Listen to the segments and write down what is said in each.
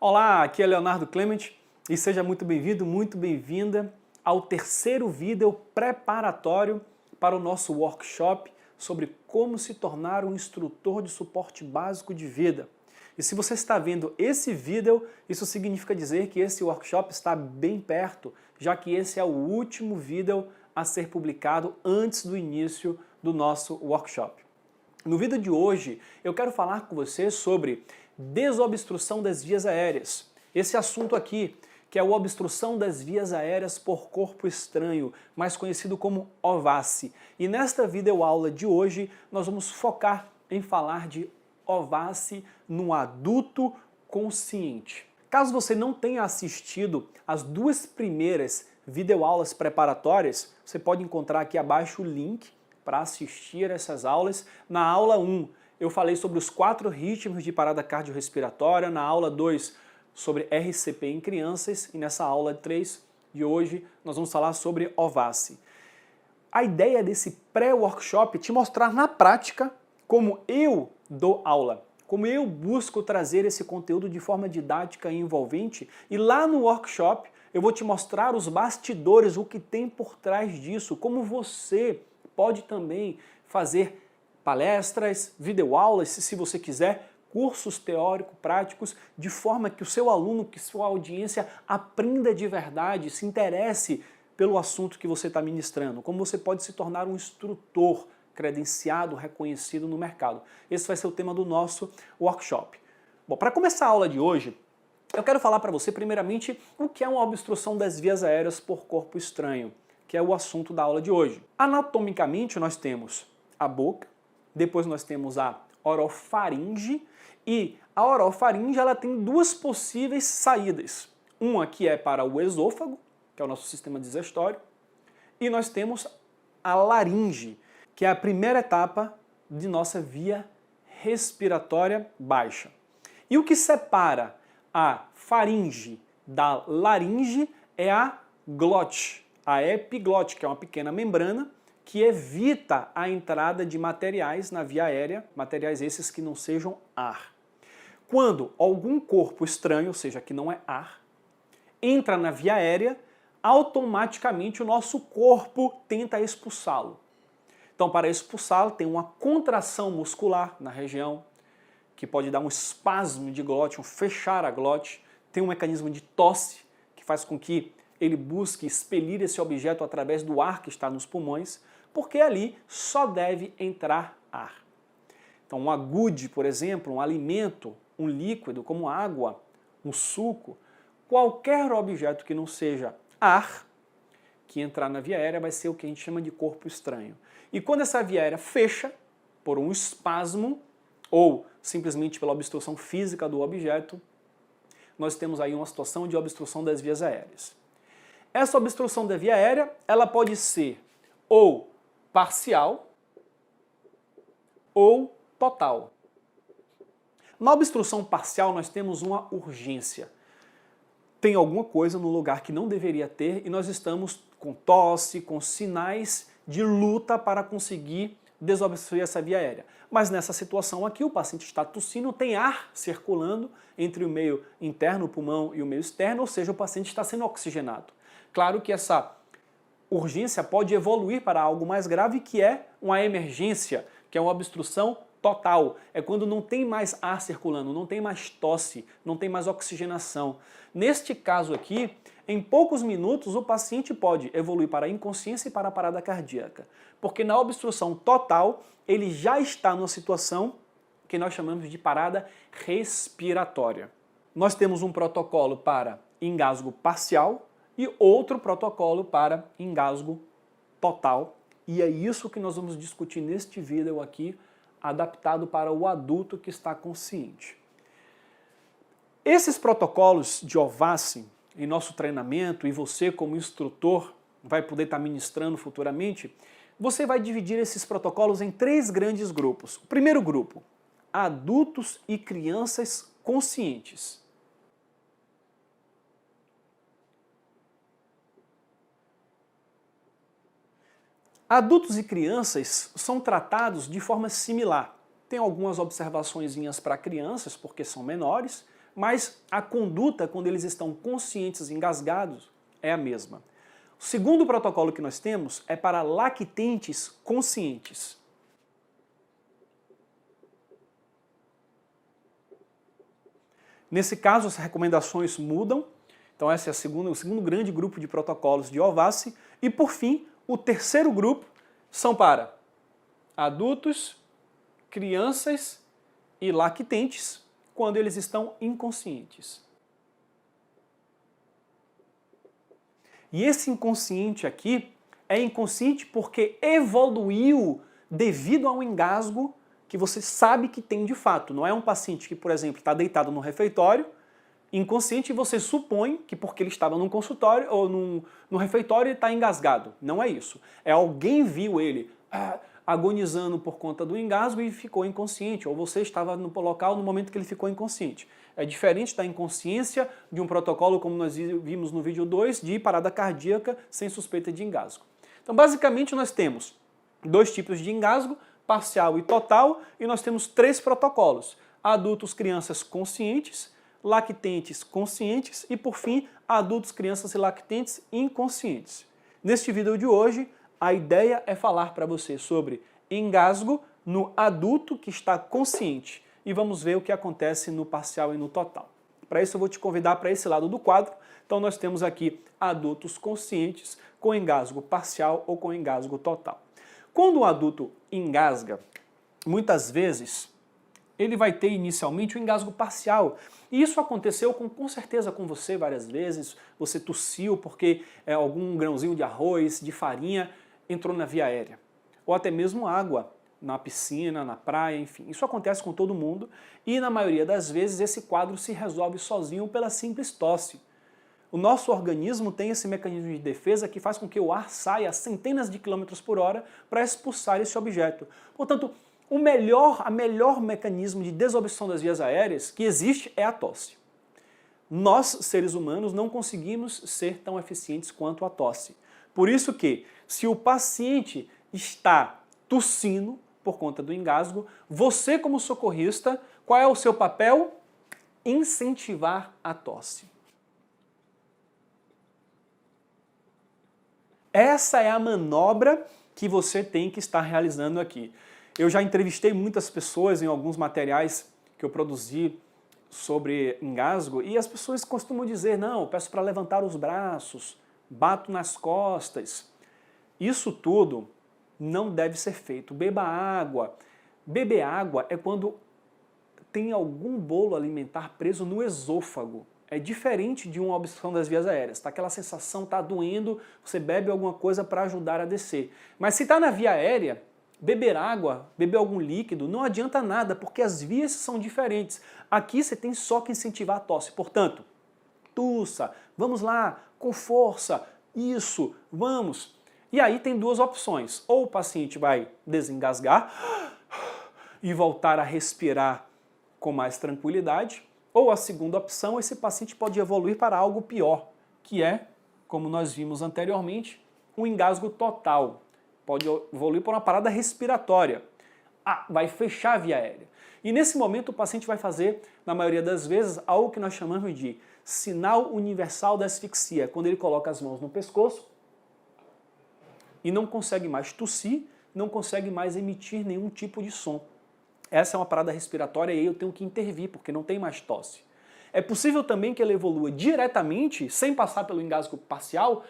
Olá, aqui é Leonardo Clement e seja muito bem-vindo, muito bem-vinda ao terceiro vídeo preparatório para o nosso workshop sobre como se tornar um instrutor de suporte básico de vida. E se você está vendo esse vídeo, isso significa dizer que esse workshop está bem perto, já que esse é o último vídeo a ser publicado antes do início do nosso workshop. No vídeo de hoje, eu quero falar com você sobre desobstrução das vias aéreas. Esse assunto aqui, que é a obstrução das vias aéreas por corpo estranho, mais conhecido como OVACI. E nesta videoaula de hoje, nós vamos focar em falar de OVACI no adulto consciente. Caso você não tenha assistido as duas primeiras videoaulas preparatórias, você pode encontrar aqui abaixo o link para assistir essas aulas. Na aula 1, eu falei sobre os 4 ritmos de parada cardiorrespiratória, na aula 2, sobre RCP em crianças, e nessa aula 3 de hoje, nós vamos falar sobre OVACI. A ideia desse pré-workshop é te mostrar na prática como eu dou aula, como eu busco trazer esse conteúdo de forma didática e envolvente, e lá no workshop eu vou te mostrar os bastidores, o que tem por trás disso, como você pode também fazer palestras, videoaulas, se você quiser, cursos teórico-práticos, de forma que o seu aluno, que sua audiência aprenda de verdade, se interesse pelo assunto que você está ministrando, como você pode se tornar um instrutor credenciado, reconhecido no mercado. Esse vai ser o tema do nosso workshop. Bom, para começar a aula de hoje, eu quero falar para você primeiramente o que é uma obstrução das vias aéreas por corpo estranho, que é o assunto da aula de hoje. Anatomicamente nós temos a boca, depois nós temos a orofaringe, e a orofaringe ela tem duas possíveis saídas. Uma que é para o esôfago, que é o nosso sistema digestório, e nós temos a laringe, que é a primeira etapa de nossa via respiratória baixa. E o que separa a faringe da laringe é a glote, a epiglote, que é uma pequena membrana que evita a entrada de materiais na via aérea, materiais esses que não sejam ar. Quando algum corpo estranho, ou seja, que não é ar, entra na via aérea, automaticamente o nosso corpo tenta expulsá-lo. Então, para expulsá-lo, tem uma contração muscular na região, que pode dar um espasmo de glote, um fechar a glote, tem um mecanismo de tosse, que faz com que ele busque expelir esse objeto através do ar que está nos pulmões, porque ali só deve entrar ar. Então, um agude, por exemplo, um alimento, um líquido como água, um suco, qualquer objeto que não seja ar, que entrar na via aérea vai ser o que a gente chama de corpo estranho. E quando essa via aérea fecha, por um espasmo, ou simplesmente pela obstrução física do objeto, nós temos aí uma situação de obstrução das vias aéreas. Essa obstrução da via aérea, ela pode ser ou parcial ou total. Na obstrução parcial nós temos uma urgência. Tem alguma coisa no lugar que não deveria ter e nós estamos com tosse, com sinais de luta para conseguir desobstruir essa via aérea. Mas nessa situação aqui, o paciente está tossindo, tem ar circulando entre o meio interno, o pulmão, e o meio externo, ou seja, o paciente está sendo oxigenado. Claro que essa urgência pode evoluir para algo mais grave, que é uma emergência, que é uma obstrução total. É quando não tem mais ar circulando, não tem mais tosse, não tem mais oxigenação. Neste caso aqui, em poucos minutos, o paciente pode evoluir para a inconsciência e para a parada cardíaca. Porque na obstrução total, ele já está numa situação que nós chamamos de parada respiratória. Nós temos um protocolo para engasgo parcial e outro protocolo para engasgo total. E é isso que nós vamos discutir neste vídeo aqui, adaptado para o adulto que está consciente. Esses protocolos de OVACI, em nosso treinamento, e você como instrutor vai poder estar ministrando futuramente, você vai dividir esses protocolos em 3 grandes grupos. O primeiro grupo, adultos e crianças conscientes. Adultos e crianças são tratados de forma similar. Tem algumas observaçõezinhas para crianças, porque são menores, mas a conduta, quando eles estão conscientes e engasgados, é a mesma. O segundo protocolo que nós temos é para lactentes conscientes. Nesse caso, as recomendações mudam. Então, esse é o segundo grande grupo de protocolos de OVASI. E, por fim, o terceiro grupo são para adultos, crianças e lactentes, quando eles estão inconscientes. E esse inconsciente aqui é inconsciente porque evoluiu devido a um engasgo que você sabe que tem de fato. Não é um paciente que, por exemplo, está deitado no refeitório, inconsciente, e você supõe que porque ele estava num consultório ou no refeitório ele está engasgado. Não é isso. É alguém viu ele agonizando por conta do engasgo e ficou inconsciente, ou você estava no local no momento que ele ficou inconsciente. É diferente da inconsciência de um protocolo, como nós vimos no vídeo 2, de parada cardíaca sem suspeita de engasgo. Então, basicamente, nós temos dois tipos de engasgo, parcial e total, e nós temos três protocolos: adultos, crianças conscientes, lactentes conscientes e, por fim, adultos, crianças e lactentes inconscientes. Neste vídeo de hoje, a ideia é falar para você sobre engasgo no adulto que está consciente e vamos ver o que acontece no parcial e no total. Para isso eu vou te convidar para esse lado do quadro. Então nós temos aqui adultos conscientes com engasgo parcial ou com engasgo total. Quando um adulto engasga, muitas vezes ele vai ter inicialmente o engasgo parcial. E isso aconteceu com certeza com você várias vezes. Você tossiu porque algum grãozinho de arroz, de farinha, entrou na via aérea. Ou até mesmo água na piscina, na praia, enfim. Isso acontece com todo mundo e na maioria das vezes esse quadro se resolve sozinho pela simples tosse. O nosso organismo tem esse mecanismo de defesa que faz com que o ar saia a centenas de quilômetros por hora para expulsar esse objeto. Portanto, o melhor mecanismo de desobstrução das vias aéreas que existe é a tosse. Nós, seres humanos, não conseguimos ser tão eficientes quanto a tosse. Por isso que, se o paciente está tossindo por conta do engasgo, você como socorrista, qual é o seu papel? Incentivar a tosse. Essa é a manobra que você tem que estar realizando aqui. Eu já entrevistei muitas pessoas em alguns materiais que eu produzi sobre engasgo e as pessoas costumam dizer, não, eu peço para levantar os braços, bato nas costas. Isso tudo não deve ser feito. Beba água. Beber água é quando tem algum bolo alimentar preso no esôfago. É diferente de uma obstrução das vias aéreas. Tá? Aquela sensação está doendo, você bebe alguma coisa para ajudar a descer. Mas se está na via aérea, beber água, beber algum líquido, não adianta nada, porque as vias são diferentes. Aqui você tem só que incentivar a tosse. Portanto, tussa, vamos lá, com força, isso, vamos. E aí tem duas opções. Ou o paciente vai desengasgar e voltar a respirar com mais tranquilidade, ou a segunda opção, esse paciente pode evoluir para algo pior, que é, como nós vimos anteriormente, um engasgo total. Pode evoluir para uma parada respiratória. Vai fechar a via aérea. E nesse momento o paciente vai fazer, na maioria das vezes, algo que nós chamamos de sinal universal da asfixia, quando ele coloca as mãos no pescoço e não consegue mais tossir, não consegue mais emitir nenhum tipo de som. Essa é uma parada respiratória e aí eu tenho que intervir, porque não tem mais tosse. É possível também que ele evolua diretamente, sem passar pelo engasgo parcial.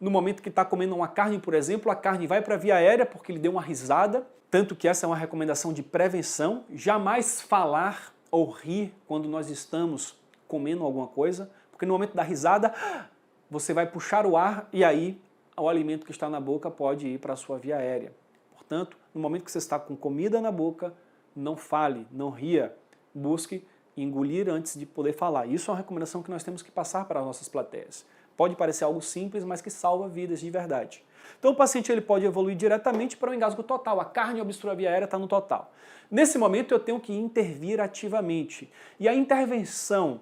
No momento que está comendo uma carne, por exemplo, a carne vai para a via aérea porque ele deu uma risada, tanto que essa é uma recomendação de prevenção. Jamais falar ou rir quando nós estamos comendo alguma coisa, porque no momento da risada você vai puxar o ar e aí o alimento que está na boca pode ir para a sua via aérea. Portanto, no momento que você está com comida na boca, não fale, não ria, busque engolir antes de poder falar. Isso é uma recomendação que nós temos que passar para as nossas plateias. Pode parecer algo simples, mas que salva vidas de verdade. Então o paciente ele pode evoluir diretamente para o engasgo total. A carne obstrui a via aérea, está no total. Nesse momento eu tenho que intervir ativamente. E a intervenção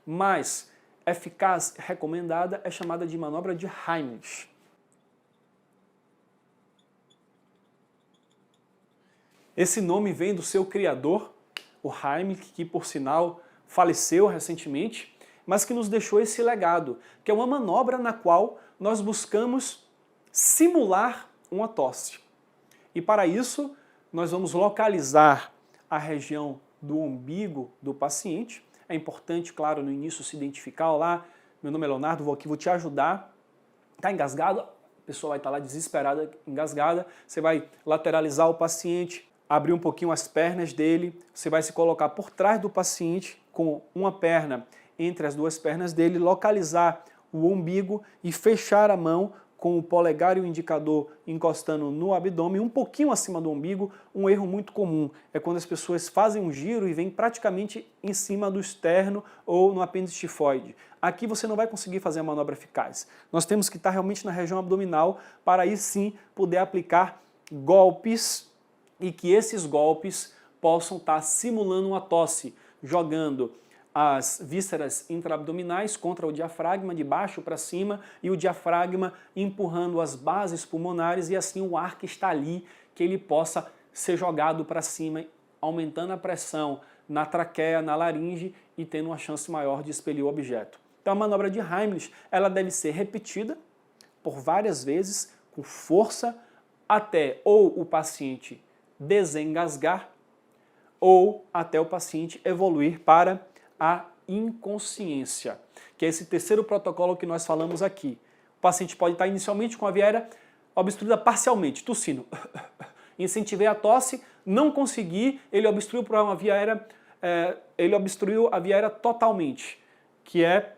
mais eficaz recomendada é chamada de manobra de Heimlich. Esse nome vem do seu criador, o Heimlich, que por sinal faleceu recentemente, mas que nos deixou esse legado, que é uma manobra na qual nós buscamos simular uma tosse. E para isso, nós vamos localizar a região do umbigo do paciente. É importante, claro, no início se identificar. Olá, meu nome é Leonardo, vou te ajudar. Está engasgado? A pessoa vai estar lá desesperada, engasgada. Você vai lateralizar o paciente, abrir um pouquinho as pernas dele. Você vai se colocar por trás do paciente com uma perna entre as duas pernas dele, localizar o umbigo e fechar a mão com o polegar e o indicador encostando no abdômen, um pouquinho acima do umbigo. Um erro muito comum é quando as pessoas fazem um giro e vêm praticamente em cima do externo ou no apêndice tifoide. Aqui você não vai conseguir fazer a manobra eficaz. Nós temos que estar realmente na região abdominal para aí sim poder aplicar golpes e que esses golpes possam estar simulando uma tosse, jogando as vísceras intraabdominais contra o diafragma, de baixo para cima, e o diafragma empurrando as bases pulmonares, e assim o ar que está ali, que ele possa ser jogado para cima, aumentando a pressão na traqueia, na laringe, e tendo uma chance maior de expelir o objeto. Então a manobra de Heimlich, ela deve ser repetida por várias vezes, com força, até ou o paciente desengasgar, ou até o paciente evoluir para a inconsciência, que é esse terceiro protocolo que nós falamos aqui. O paciente pode estar inicialmente com a via aérea obstruída parcialmente, tossindo. Incentivei a tosse, não consegui, ele obstruiu para uma via aérea, ele obstruiu a via aérea totalmente, que é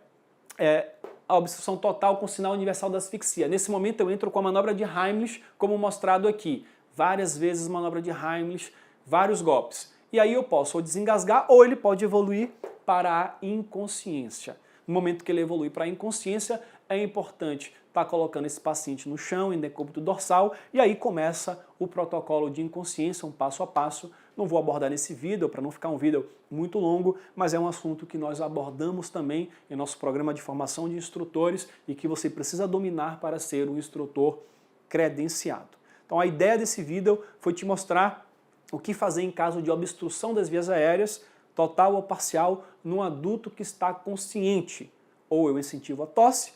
a obstrução total com sinal universal da asfixia. Nesse momento eu entro com a manobra de Heimlich, como mostrado aqui. Várias vezes manobra de Heimlich, vários golpes. E aí eu posso ou desengasgar ou ele pode evoluir para a inconsciência. No momento que ele evolui para a inconsciência, é importante estar colocando esse paciente no chão, em decúbito dorsal, e aí começa o protocolo de inconsciência, um passo a passo. Não vou abordar nesse vídeo, para não ficar um vídeo muito longo, mas é um assunto que nós abordamos também em nosso programa de formação de instrutores e que você precisa dominar para ser um instrutor credenciado. Então a ideia desse vídeo foi te mostrar o que fazer em caso de obstrução das vias aéreas, total ou parcial, num adulto que está consciente. Ou eu incentivo a tosse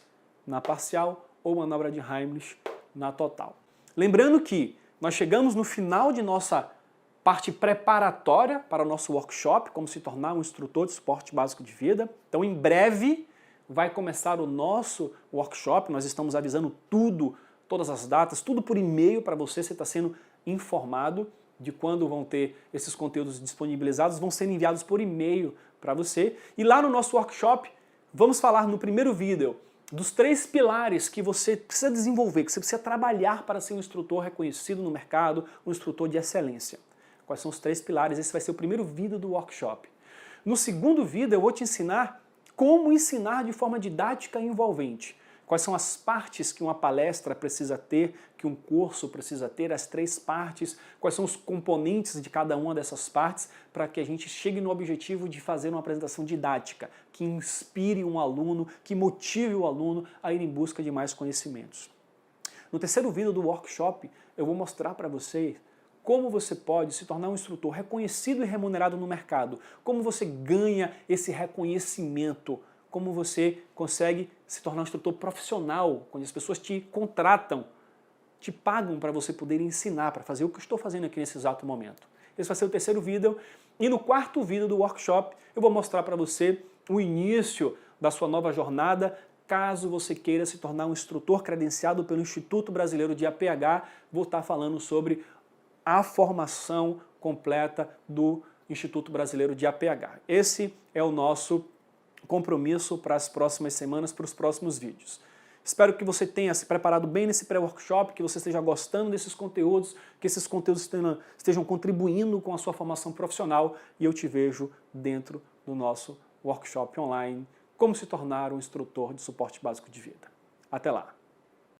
na parcial ou manobra de Heimlich na total. Lembrando que nós chegamos no final de nossa parte preparatória para o nosso workshop, como se tornar um instrutor de suporte básico de vida. Então em breve vai começar o nosso workshop, nós estamos avisando tudo, todas as datas, tudo por e-mail para você está sendo informado de quando vão ter esses conteúdos disponibilizados, vão ser enviados por e-mail para você. E lá no nosso workshop, vamos falar no primeiro vídeo dos 3 pilares que você precisa desenvolver, que você precisa trabalhar para ser um instrutor reconhecido no mercado, um instrutor de excelência. Quais são os 3 pilares? Esse vai ser o primeiro vídeo do workshop. No segundo vídeo eu vou te ensinar como ensinar de forma didática e envolvente. Quais são as partes que uma palestra precisa ter, que um curso precisa ter, as 3 partes, quais são os componentes de cada uma dessas partes, para que a gente chegue no objetivo de fazer uma apresentação didática, que inspire um aluno, que motive o aluno a ir em busca de mais conhecimentos. No terceiro vídeo do workshop, eu vou mostrar para você como você pode se tornar um instrutor reconhecido e remunerado no mercado, como você ganha esse reconhecimento, como você consegue se tornar um instrutor profissional, quando as pessoas te contratam, te pagam para você poder ensinar, para fazer o que eu estou fazendo aqui nesse exato momento. Esse vai ser o terceiro vídeo. E no quarto vídeo do workshop, eu vou mostrar para você o início da sua nova jornada, caso você queira se tornar um instrutor credenciado pelo Instituto Brasileiro de APH. Vou estar falando sobre a formação completa do Instituto Brasileiro de APH. Esse é o nosso compromisso para as próximas semanas, para os próximos vídeos. Espero que você tenha se preparado bem nesse pré-workshop, que você esteja gostando desses conteúdos, que esses conteúdos estejam contribuindo com a sua formação profissional, e eu te vejo dentro do nosso workshop online, como se tornar um instrutor de suporte básico de vida. Até lá!